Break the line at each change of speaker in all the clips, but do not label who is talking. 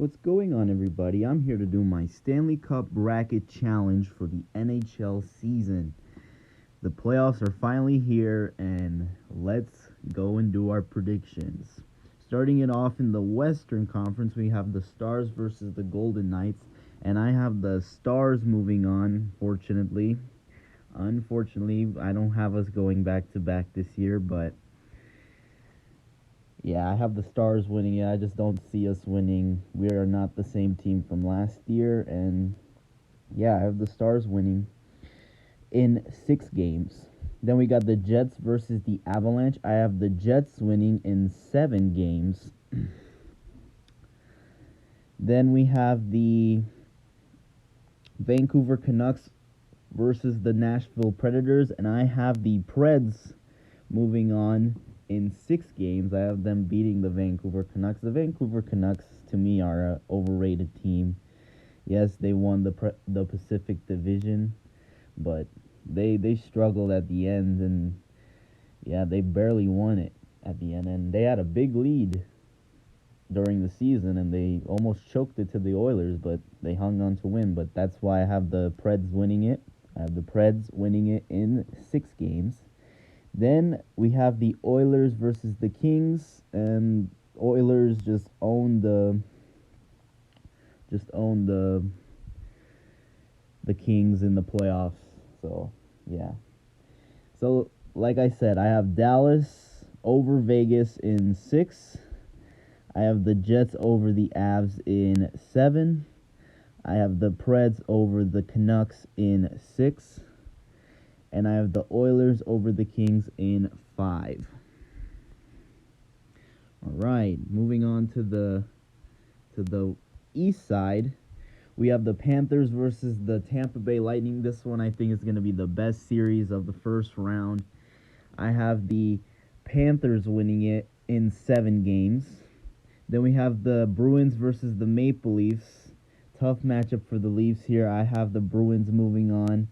What's going on, everybody? I'm here to do my Stanley Cup Bracket Challenge for the NHL season. The playoffs are finally here, and let's go and do our predictions. Starting it off in the Western Conference, we have the Stars versus the Golden Knights, and I have the Stars moving on, fortunately. Unfortunately, I don't have us going back-to-back this year, but yeah, I have the Stars winning it. I just don't see us winning. We are not the same team from last year, and yeah, I have the Stars winning in 6 games. Then we got the Jets versus the Avalanche. I have the Jets winning in 7 games. Then we have the Vancouver Canucks versus the Nashville Predators, and I have the Preds moving on in 6 games. I have them beating the Vancouver Canucks. The Vancouver Canucks, to me, are an overrated team. Yes, they won the Pacific Division, but they struggled at the end, and yeah, they barely won it at the end. And they had a big lead during the season, and they almost choked it to the Oilers, but they hung on to win. But that's why I have the Preds winning it. I have the Preds winning it in 6 games. Then we have the Oilers versus the Kings, and Oilers just own the Kings in the playoffs. So yeah. So like I said, I have Dallas over Vegas in 6. I have the Jets over the Avs in 7. I have the Preds over the Canucks in 6. And I have the Oilers over the Kings in 5. All right, moving on to the east side, we have the Panthers versus the Tampa Bay Lightning. This one I think is going to be the best series of the first round. I have the Panthers winning it in 7 games. Then we have the Bruins versus the Maple Leafs. Tough matchup for the Leafs here. I have the Bruins moving on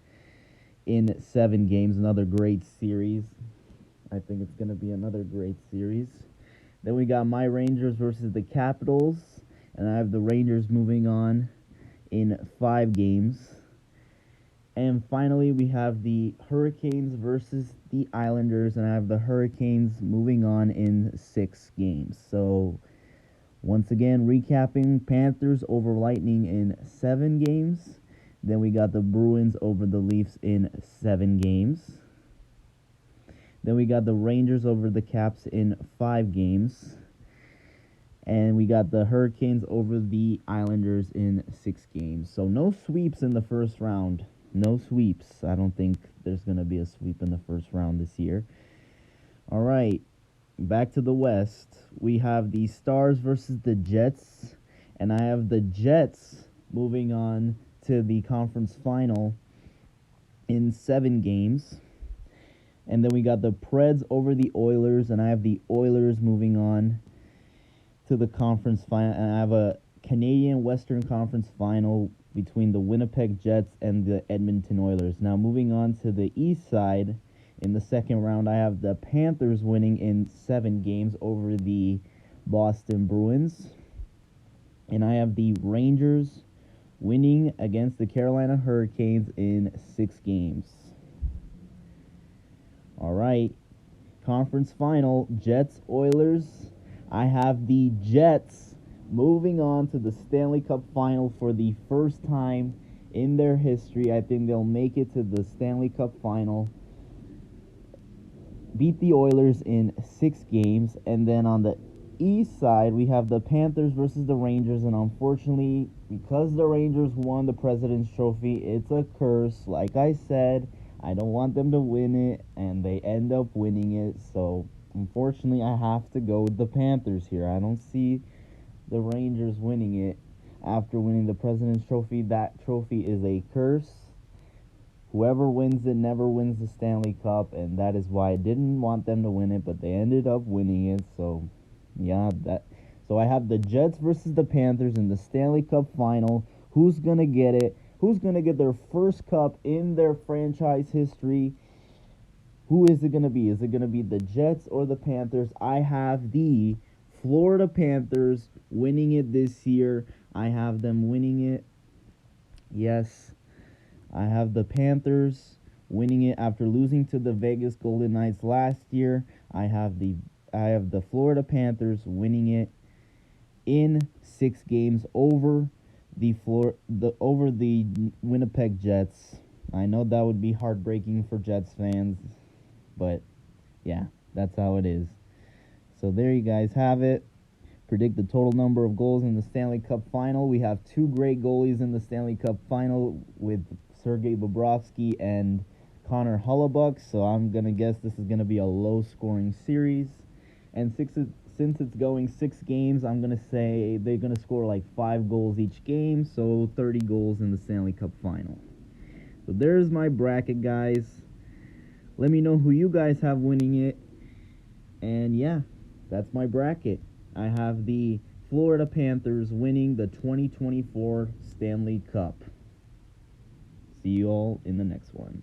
in 7 games. Another great series. I think it's going to be another great series. Then we got my Rangers versus the Capitals, and I have the Rangers moving on in 5 games. And finally, we have the Hurricanes versus the Islanders, and I have the Hurricanes moving on in 6 games. So once again, recapping, Panthers over Lightning in 7 games. Then we got the Bruins over the Leafs in 7 games. Then we got the Rangers over the Caps in 5 games. And we got the Hurricanes over the Islanders in 6 games. So no sweeps in the first round. No sweeps. I don't think there's going to be a sweep in the first round this year. All right, back to the West. We have the Stars versus the Jets. And I have the Jets moving on to the conference final in 7 games. And then we got the Preds over the Oilers, and I have the Oilers moving on to the conference final. And I have a Canadian Western Conference final between the Winnipeg Jets and the Edmonton Oilers. Now moving on to the east side, in the second round, I have the Panthers winning in 7 games over the Boston Bruins. And I have the Rangers winning against the Carolina Hurricanes in 6 games. All right, conference final, Jets-Oilers. I have the Jets moving on to the Stanley Cup final for the first time in their history. I think they'll make it to the Stanley Cup final. Beat the Oilers in 6 games. And then on the east side, we have the Panthers versus the Rangers, and unfortunately, because the Rangers won the President's Trophy, it's a curse. Like I said, I don't want them to win it, and they end up winning it. So unfortunately, I have to go with the Panthers here. I don't see the Rangers winning it after winning the President's Trophy. That trophy is a curse. Whoever wins it never wins the Stanley Cup, and that is why I didn't want them to win it, but they ended up winning it. So yeah, so I have the Jets versus the Panthers in the Stanley Cup final. Who's going to get it? Who's going to get their first cup in their franchise history? Who is it going to be? Is it going to be the Jets or the Panthers? I have the Florida Panthers winning it this year. I have them winning it. Yes, I have the Panthers winning it after losing to the Vegas Golden Knights last year. I have the Florida Panthers winning it in 6 games over the Winnipeg Jets. I know that would be heartbreaking for Jets fans, but yeah, that's how it is. So there you guys have it. Predict the total number of goals in the Stanley Cup final. We have 2 great goalies in the Stanley Cup final with Sergei Bobrovsky and Connor Hellebuyck. So I'm going to guess this is going to be a low-scoring series. And since it's going 6 games, I'm going to say they're going to score like 5 goals each game. So 30 goals in the Stanley Cup final. So there's my bracket, guys. Let me know who you guys have winning it. And yeah, that's my bracket. I have the Florida Panthers winning the 2024 Stanley Cup. See you all in the next one.